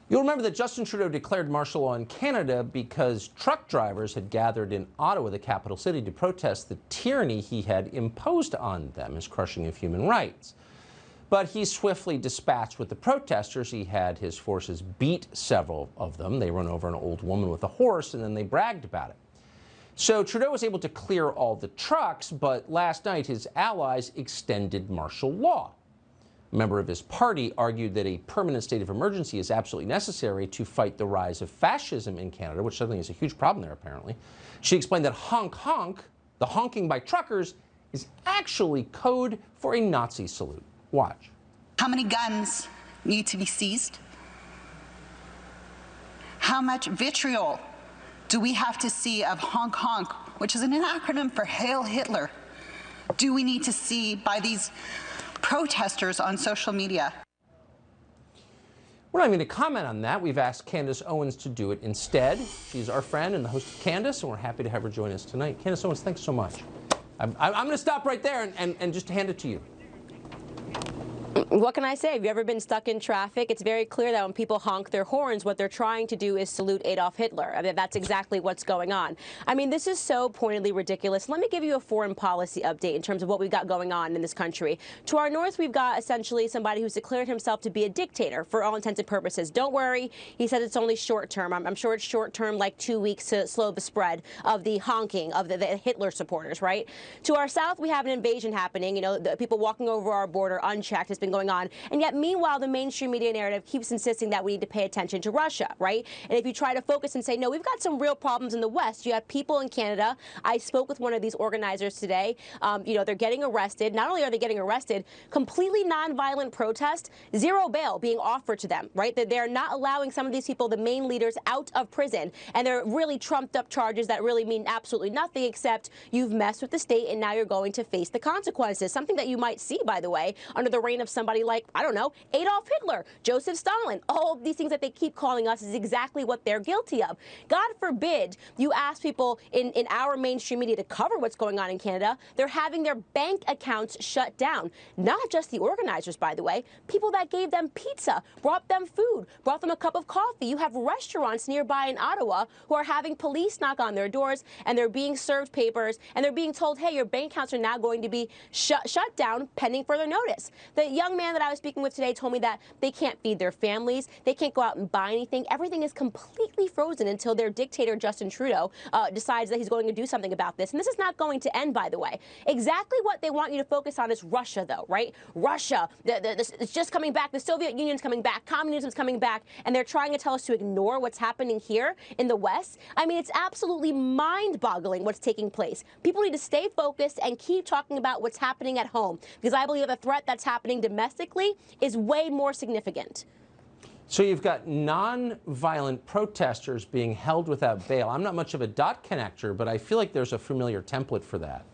You'll remember that Justin Trudeau declared martial law in Canada because truck drivers had gathered in Ottawa, the capital city, to protest the tyranny he had imposed on them, his crushing of human rights. But he swiftly dispatched with the protesters. He had his forces beat several of them. They run over an old woman with a horse, and then they bragged about it. So Trudeau was able to clear all the trucks, but last night his allies extended martial law. A member of his party argued that a permanent state of emergency is absolutely necessary to fight the rise of fascism in Canada, which suddenly is a huge problem there, apparently. She explained that honk honk, the honking by truckers, is actually code for a Nazi salute. Watch. How many guns need to be seized? How much vitriol do we have to see of honk honk, which is an acronym for Hail Hitler, do we need to see by these protesters on social media? We're not going to comment on that. We've asked Candace Owens to do it instead. She's our friend and the host of Candace, and we're happy to have her join us tonight. Candace Owens, thanks so much. I'm going to stop right there and just hand it to you. What can I say? Have you ever been stuck in traffic? It's very clear that when people honk their horns, what they're trying to do is salute Adolf Hitler. I mean, that's exactly what's going on. I mean, this is so pointedly ridiculous. Let me give you a foreign policy update in terms of what we've got going on in this country. To our north, we've got essentially somebody who's declared himself to be a dictator for all intents and purposes. Don't worry. He says it's only short term. I'm sure it's short term, like 2 weeks to slow the spread of the honking of the Hitler supporters, right? To our south, we have an invasion happening. You know, the people walking over our border unchecked has been going on. And yet, meanwhile, the mainstream media narrative keeps insisting that we need to pay attention to Russia, right? And if you try to focus and say, no, we've got some real problems in the West. You have people in Canada. I spoke with one of these organizers today. You know, they're getting arrested. Not only are they getting arrested, completely nonviolent protest, zero bail being offered to them, right? That they're not allowing some of these people, the main leaders, out of prison. And they're really trumped up charges that really mean absolutely nothing except you've messed with the state and now you're going to face the consequences. Something that you might see, by the way, under the reign of somebody like, I don't know, Adolf Hitler, Joseph Stalin. All of these things that they keep calling us is exactly what they're guilty of. God forbid you ask people in our mainstream media to cover what's going on in Canada. They're having their bank accounts shut down. Not just the organizers, by the way. People that gave them pizza, brought them food, brought them a cup of coffee. You have restaurants nearby in Ottawa who are having police knock on their doors, and they're being served papers, and they're being told, hey, your bank accounts are now going to be shut down pending further notice. The young man that I was speaking with today told me that they can't feed their families, they can't go out and buy anything. Everything is completely frozen until their dictator, Justin Trudeau, decides that he's going to do something about this. And this is not going to end, by the way. Exactly what they want you to focus on is Russia, though, right? Russia, it's just coming back. The Soviet Union's coming back. Communism's coming back. And they're trying to tell us to ignore what's happening here in the West. I mean, it's absolutely mind-boggling what's taking place. People need to stay focused and keep talking about what's happening at home, because I believe the threat that's happening domestically is way more significant. So you've got non-violent protesters being held without bail. I'm not much of a dot connector, but I feel like there's a familiar template for that.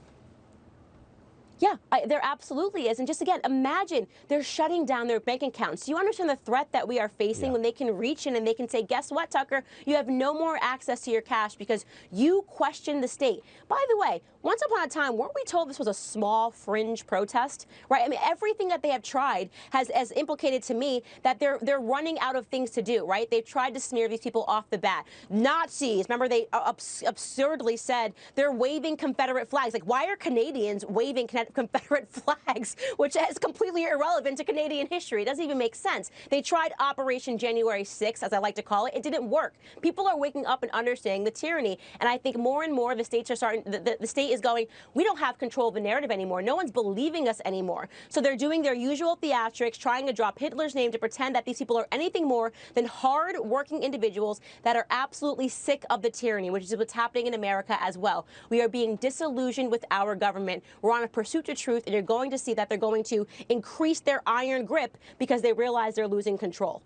Yeah, there absolutely is. And just again, imagine they're shutting down their bank accounts. Do you understand the threat that we are facing when they can reach in and they can say, guess what, Tucker? You have no more access to your cash because you questioned the state. By the way, once upon a time, weren't we told this was a small fringe protest? Right? I mean, everything that they have tried has implicated to me that they're running out of things to do, right? They've tried to smear these people off the bat. Nazis, remember they absurdly said they're waving Confederate flags. Like, why are Canadians waving Confederate flags, which is completely irrelevant to Canadian history? It doesn't even make sense. They tried Operation January 6th, as I like to call it. It didn't work. People are waking up and understanding the tyranny. And I think more and more the states are starting, the state is going, we don't have control of the narrative anymore. No one's believing us anymore. So they're doing their usual theatrics, trying to drop Hitler's name to pretend that these people are anything more than hard-working individuals that are absolutely sick of the tyranny, which is what's happening in America as well. We are being disillusioned with our government. We're on a pursuit to truth, and you're going to see that they're going to increase their iron grip because they realize they're losing control.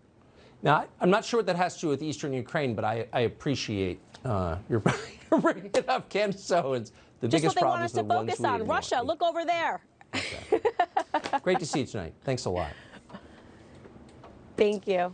Now, I'm not sure what that has to do with Eastern Ukraine, but I appreciate your bringing it up, Candace Owens. The Just biggest what they problem want us to focus on. Russia, look over there. Okay. Great to see you tonight. Thanks a lot. Thank you.